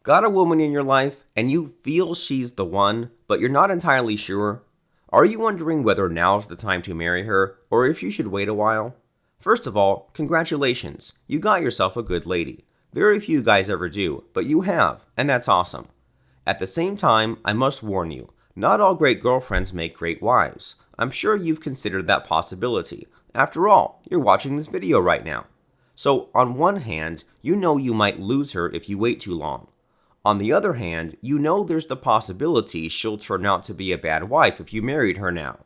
Got a woman in your life and you feel she's the one, but you're not entirely sure? Are you wondering whether now's the time to marry her or if you should wait a while? First of all, congratulations. You got yourself a good lady. Very few guys ever do, but you have, and that's awesome. At the same time, I must warn you, not all great girlfriends make great wives. I'm sure you've considered that possibility. After all, you're watching this video right now. So, on one hand, you know you might lose her if you wait too long. On the other hand, you know there's the possibility she'll turn out to be a bad wife if you married her now.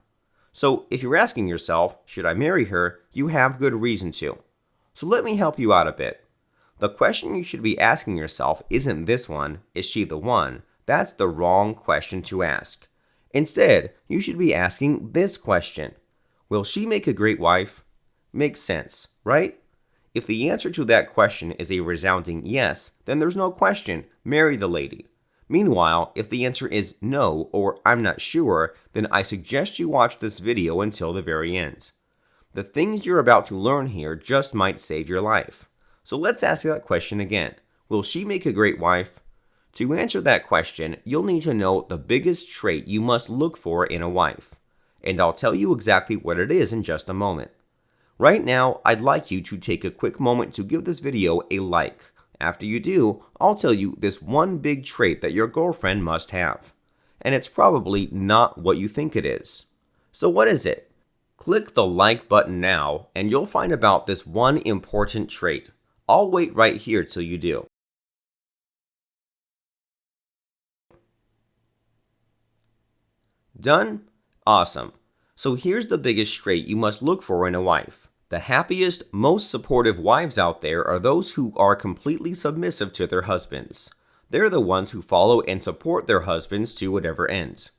So, if you're asking yourself, should I marry her, you have good reason to. So let me help you out a bit. The question you should be asking yourself isn't this one, is she the one? That's the wrong question to ask. Instead, you should be asking this question. Will she make a great wife? Makes sense, right? If the answer to that question is a resounding yes, then there's no question, marry the lady. Meanwhile, if the answer is no or I'm not sure, then I suggest you watch this video until the very end. The things you're about to learn here just might save your life. So let's ask that question again. Will she make a great wife? To answer that question, you'll need to know the biggest trait you must look for in a wife. And I'll tell you exactly what it is in just a moment. Right now, I'd like you to take a quick moment to give this video a like. After you do, I'll tell you this one big trait that your girlfriend must have. And it's probably not what you think it is. So what is it? Click the like button now, and you'll find about this one important trait. I'll wait right here till you do. Done? Awesome. So here's the biggest trait you must look for in a wife. The happiest, most supportive wives out there are those who are completely submissive to their husbands. They're the ones who follow and support their husbands to whatever ends.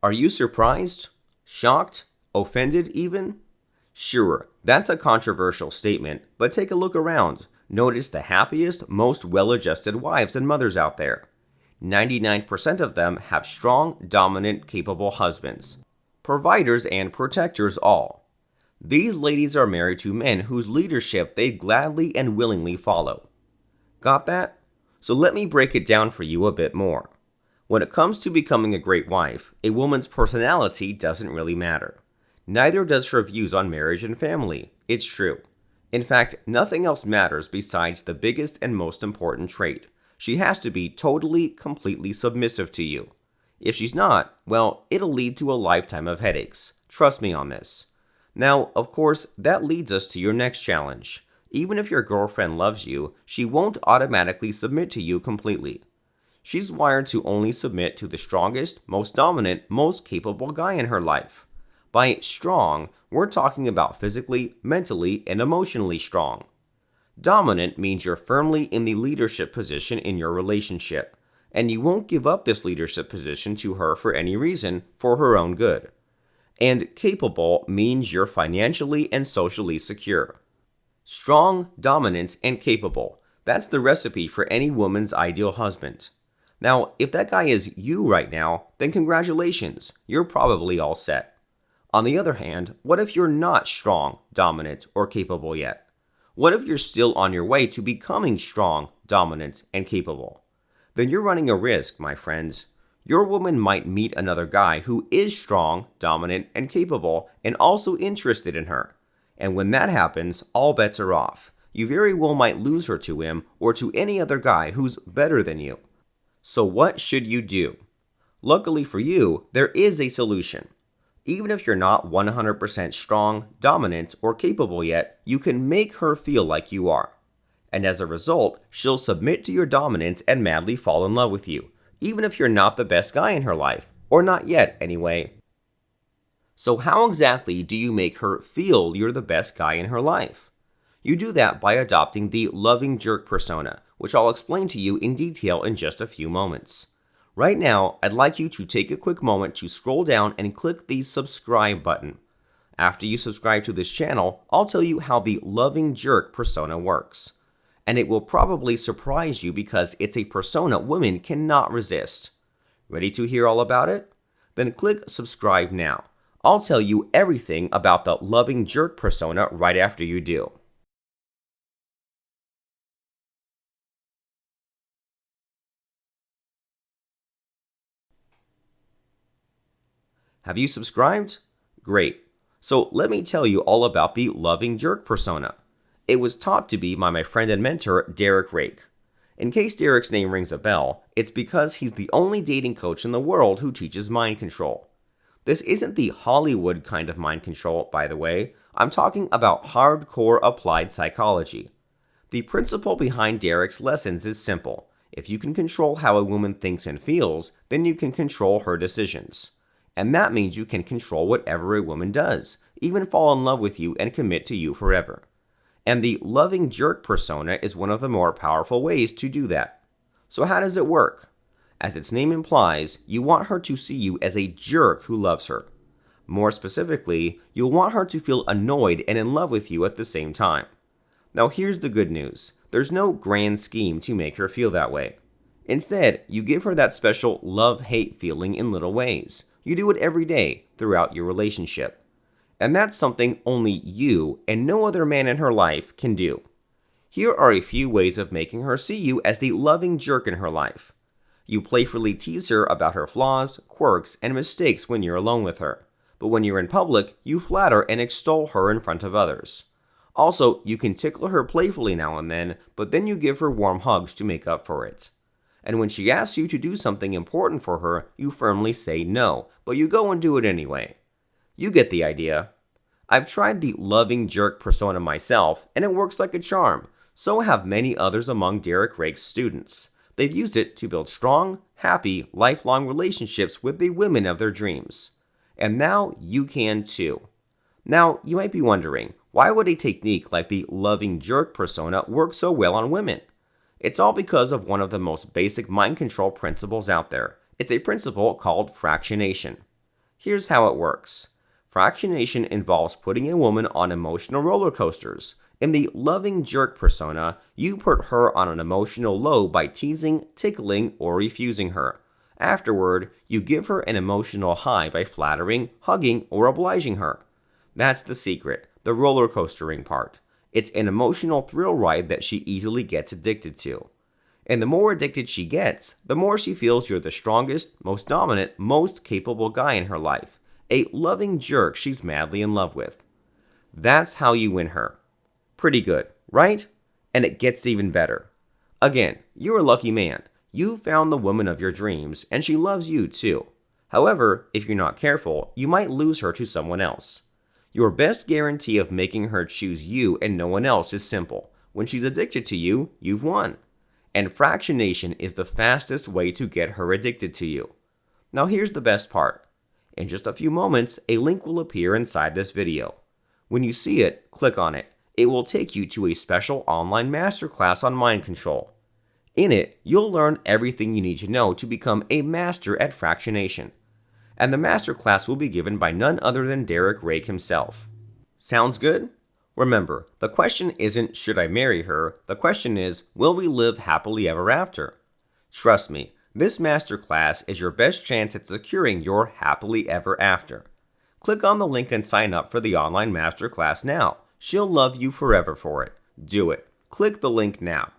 Are you surprised? Shocked? Offended even? Sure, that's a controversial statement, but take a look around. Notice the happiest, most well-adjusted wives and mothers out there. 99% of them have strong, dominant, capable husbands. Providers and protectors all. These ladies are married to men whose leadership they gladly and willingly follow. Got that? So let me break it down for you a bit more. When it comes to becoming a great wife, a woman's personality doesn't really matter. Neither does her views on marriage and family. It's true. In fact, nothing else matters besides the biggest and most important trait. She has to be totally, completely submissive to you. If she's not, well, it'll lead to a lifetime of headaches. Trust me on this. Now, of course, that leads us to your next challenge. Even if your girlfriend loves you, she won't automatically submit to you completely. She's wired to only submit to the strongest, most dominant, most capable guy in her life. By strong, we're talking about physically, mentally, and emotionally strong. Dominant means you're firmly in the leadership position in your relationship, and you won't give up this leadership position to her for any reason, for her own good. And capable means you're financially and socially secure. Strong, dominant, and capable. That's the recipe for any woman's ideal husband. Now, if that guy is you right now, then congratulations, you're probably all set. On the other hand, what if you're not strong, dominant, or capable yet? What if you're still on your way to becoming strong, dominant, and capable? Then you're running a risk, my friends. Your woman might meet another guy who is strong, dominant, and capable, and also interested in her. And when that happens, all bets are off. You very well might lose her to him or to any other guy who's better than you. So what should you do? Luckily for you, there is a solution. Even if you're not 100% strong, dominant, or capable yet, you can make her feel like you are. And as a result, she'll submit to your dominance and madly fall in love with you, even if you're not the best guy in her life, or not yet anyway. So how exactly do you make her feel you're the best guy in her life? You do that by adopting the loving jerk persona, which I'll explain to you in detail in just a few moments. Right now, I'd like you to take a quick moment to scroll down and click the subscribe button. After you subscribe to this channel, I'll tell you how the loving jerk persona works. And it will probably surprise you because it's a persona women cannot resist. Ready to hear all about it? Then click subscribe now. I'll tell you everything about the loving jerk persona right after you do. Have you subscribed? Great. So let me tell you all about the loving jerk persona. It was taught to me by my friend and mentor, Derek Rake. In case Derek's name rings a bell, it's because he's the only dating coach in the world who teaches mind control. This isn't the Hollywood kind of mind control, by the way. I'm talking about hardcore applied psychology. The principle behind Derek's lessons is simple. If you can control how a woman thinks and feels, then you can control her decisions. And that means you can control whatever a woman does, even fall in love with you and commit to you forever. And the loving jerk persona is one of the more powerful ways to do that. So how does it work? As its name implies, you want her to see you as a jerk who loves her. More specifically, you'll want her to feel annoyed and in love with you at the same time. Now here's the good news. There's no grand scheme to make her feel that way. Instead, you give her that special love-hate feeling in little ways. You do it every day throughout your relationship. And that's something only you and no other man in her life can do. Here are a few ways of making her see you as the loving jerk in her life. You playfully tease her about her flaws, quirks, and mistakes when you're alone with her. But when you're in public, you flatter and extol her in front of others. Also, you can tickle her playfully now and then, but then you give her warm hugs to make up for it. And when she asks you to do something important for her, you firmly say no, but you go and do it anyway. You get the idea. I've tried the loving jerk persona myself, and it works like a charm. So have many others among Derek Rake's students. They've used it to build strong, happy, lifelong relationships with the women of their dreams. And now you can too. Now, you might be wondering, why would a technique like the loving jerk persona work so well on women? It's all because of one of the most basic mind control principles out there. It's a principle called fractionation. Here's how it works. Fractionation involves putting a woman on emotional roller coasters. In the loving jerk persona, you put her on an emotional low by teasing, tickling, or refusing her. Afterward, you give her an emotional high by flattering, hugging, or obliging her. That's the secret, the roller coastering part. It's an emotional thrill ride that she easily gets addicted to. And the more addicted she gets, the more she feels you're the strongest, most dominant, most capable guy in her life. A loving jerk she's madly in love with. That's how you win her. Pretty good, right? And it gets even better. Again, you're a lucky man. You found the woman of your dreams, and she loves you too. However, if you're not careful, you might lose her to someone else. Your best guarantee of making her choose you and no one else is simple. When she's addicted to you, you've won. And fractionation is the fastest way to get her addicted to you. Now here's the best part. In just a few moments, a link will appear inside this video. When you see it, click on it. It will take you to a special online masterclass on mind control. In it, you'll learn everything you need to know to become a master at fractionation. And the masterclass will be given by none other than Derek Rake himself. Sounds good? Remember, the question isn't should I marry her, the question is will we live happily ever after? Trust me, this masterclass is your best chance at securing your happily ever after. Click on the link and sign up for the online masterclass now. She'll love you forever for it. Do it. Click the link now.